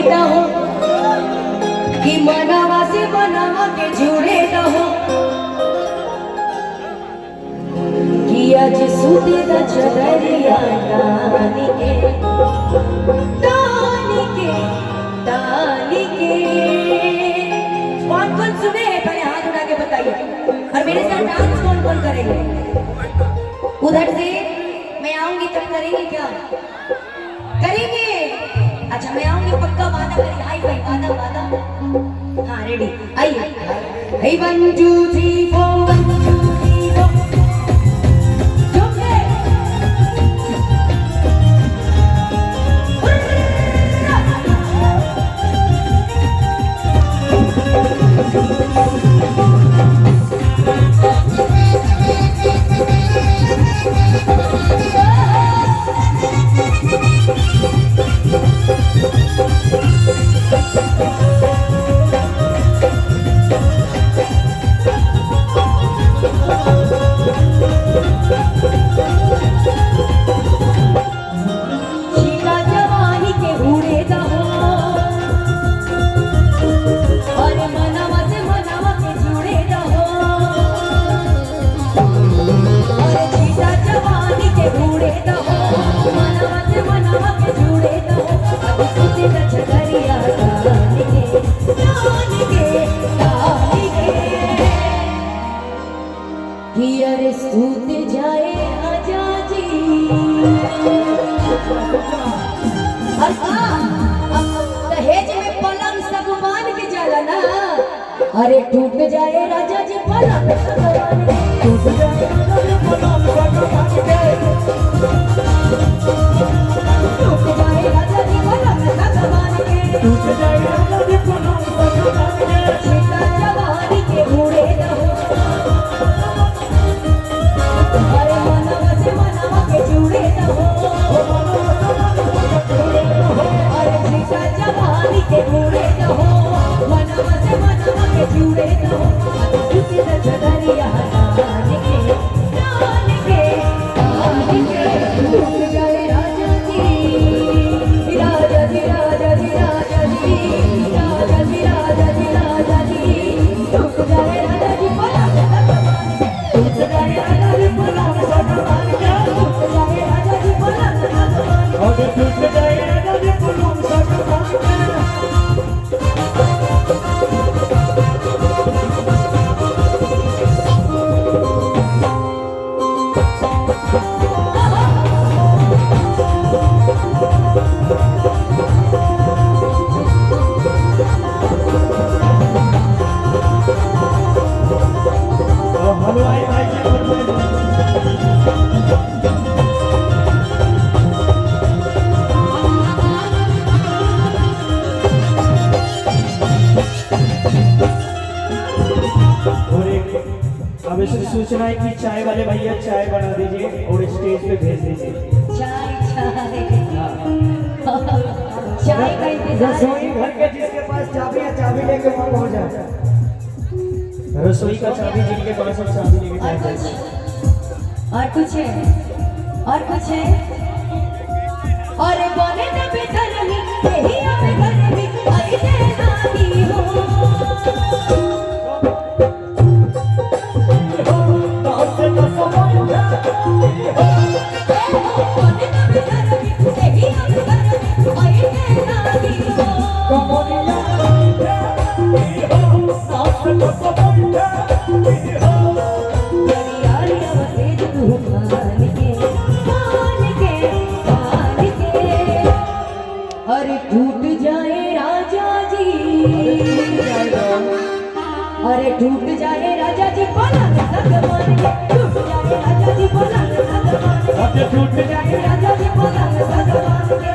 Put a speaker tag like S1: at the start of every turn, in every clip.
S1: रहो कि मनावा से मनावा के जुड़े रहो कि आज सूते द चदरिया डाली के डाली के डाली के। कौन कौन सुने हैं पहले हाथ उठा के बताइए, और मेरे साथ डांस कौन कौन करेंगे? उधर से मैं आऊंगी तब करेंगे क्या? करेंगे। अच्छा मैं आऊंगी पक्का, वादा करेंगे। हाई फाई, वादा वादा। हाँ रेडी, आइए। हे 1 2 3 4 1 2 3 4। दहेज में पलंग सगवान के जाला ना। अरे टूट जाए राजा जी पलंग सगवान के, टूट जाए राजा जी पलंग सगवान के, टूट जाए राजा जी पलंग सगवान के, टूट जाए राजा जी पलंग सगवान के। सीता जवानी के बूढ़े रहो, अरे मनवा से मनवा के जुड़े रहो, अरे सीता जवानी के बूढ़े रहो, मनवा से मनवा के जुड़े रहो। तुझे तो चदरिया डाल के डाल के डाल के, टूट जाए राजा जी राजा जी राजा जी राजा जी राजा जी राजा जी राजा जी, टूट जाए राजा जी पलंग सगवान के, टूट जाए राजा जी पलंग सगवान के, टूट जाए राजा जी पलंग सगवान के, टूट जाए राजा जी पलंग सगवान के।
S2: अब इसे सूचना है कि चाय वाले भैया चाय बना दीजिए और स्टेज पे भेज दीजिए।
S1: चाय चाय का इंतजार।
S2: रसोई घर के जिसके पास चाबी है चाबी लेके वहाँ पहुँच जाए। रसोई का चाबी जिनके पास है चाबी लेके जाए।
S1: और कुछ है, और कुछ है। और बोले तो बेहतर नहीं, यही हमें घर में अरे नानी हो। अरे टूट जाए राजा जी, अरे टूट जाए राजा जी पलंग सगवान के, टूट जाए राजा जी पलंग सगवान के, टूट जाए राजा जी पलंग सगवान के।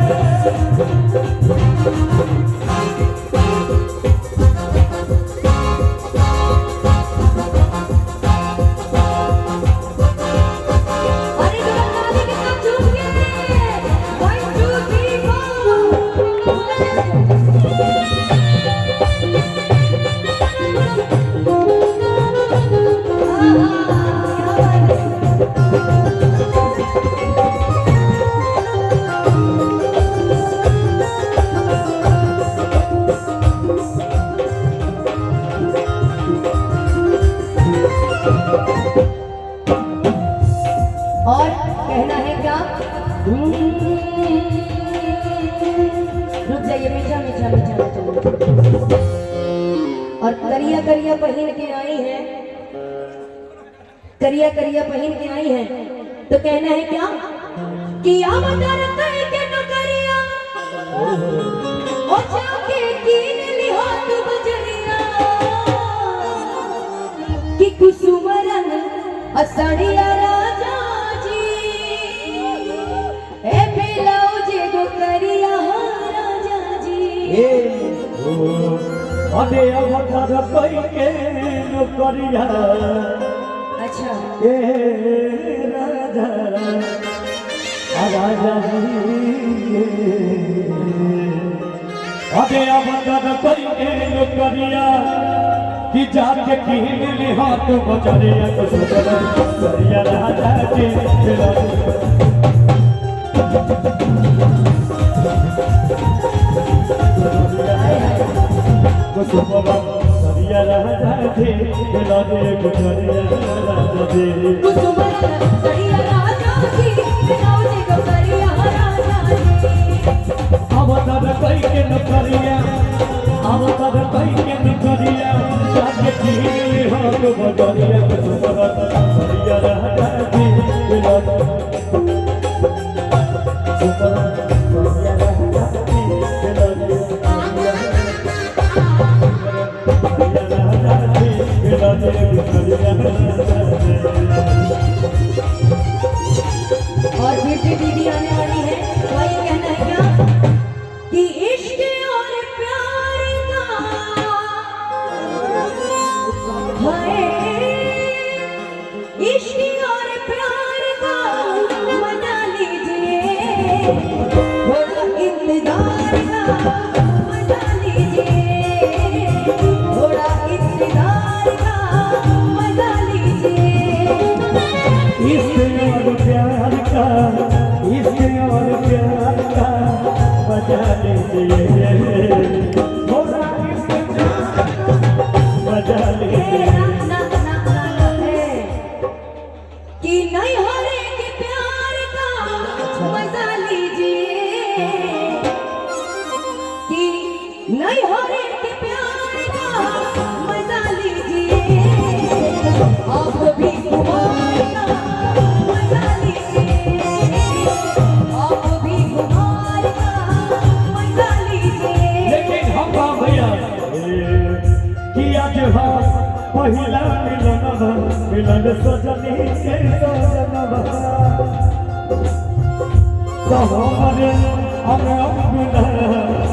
S1: मेला में जाना चाहिए। और करिया करिया पहन के आई है, करिया करिया पहन के आई है, तो कहना है क्या कि अवतार करके नौकरिया ओ जाके कीन लिहो तू बजरिया कि कुसुम रंग असड़िया राजा जी ए ब्लाउज गो करिया राजा जी।
S2: अरे अवतार करके नौकरिया
S1: अच्छा
S2: ए राजा राजा जी अरे अवतार करके नौकरिया कि जाके कीन ले हाथ बजरिया करिया राजा जी। करिया राजा जी
S1: कुसुम रंग सड़िया राजा जी ब्लाउज गो करिया राजा जी।
S2: अवतार करके नौकरिया अवतार करके नौकरिया जाके कीन ले हाथ बजरिया करिया राजा जी।
S1: और फिर से दीदी आने वाली है, वही कहना है क्या कि इश्क और प्यार का है, इश्क और प्यार का मजा लीजिए, थोड़ा इंतजार का मजा लीजिए, थोड़ा इंतजार का मजा लीजिए।
S2: इसके और प्यार का बजा लीजिए, थोड़ा बजा लीजिए
S1: कि नहीं हो रे कि प्यार का मजा लीजिए, कि नहीं हो रे कि प्यार का मजा लीजिए, आप भी कुमार का मजा लीजिए, आप भी कुमार का मजा लीजिए।
S2: लेकिन हम भैया कि आज पहिला मिलन सजनी के सजनवा तो हमारे अंगना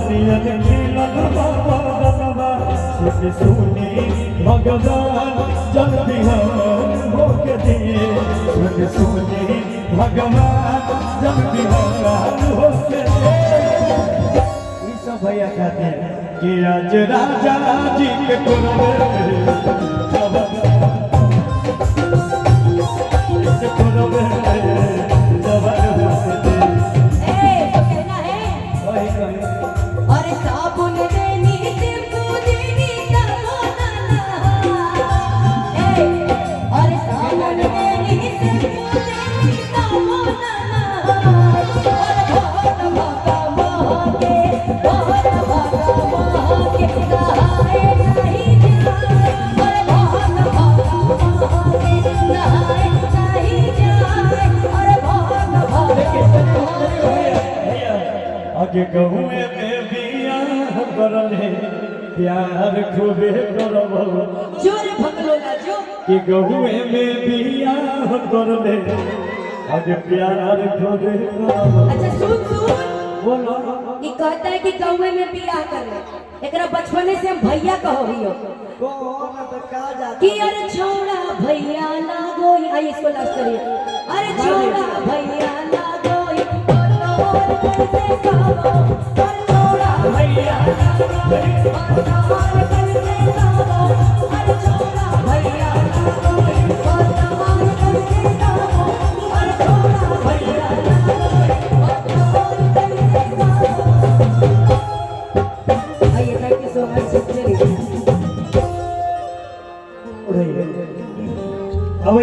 S2: नियन मिलन बाबा सुनी भगवान जल्दी होके दिए सुनी भगवान जल्दी होके भैया कहते हैं कि आज राजा जी के
S1: और साबुन देनी शैम्पू देनी और साबुन देनी शैम्पू देनी बहुत महंगे नहाए नहीं जाए, और बहुत महंगे नहाए नहीं जाए, और बहुत महंगे।
S2: आगे गहुए में बियाह करले प्यार खूबे करबो
S1: जोर भगलोला जो
S2: कि गहुए में बियाह करले आगे प्यार खूबे करबो।
S1: अच्छा सुन
S2: बोलो
S1: ये कहता है कि कौवे में बियाह कर ले, एकरा बचपने से हम भैया कहो हियो कि अरे छोड़ा भैया लागो, आई इसको लास्ट करिए, अरे छोड़ा भैया लागो और कैसे कहो, अरे छोड़ा भैया लागो और कैसे कहो, अरे छोड़ा भैया लागो और कैसे कहो, अरे छोड़ा भैया लागो और कैसे कहो। आइए, थैंक यू सो मच।
S2: अब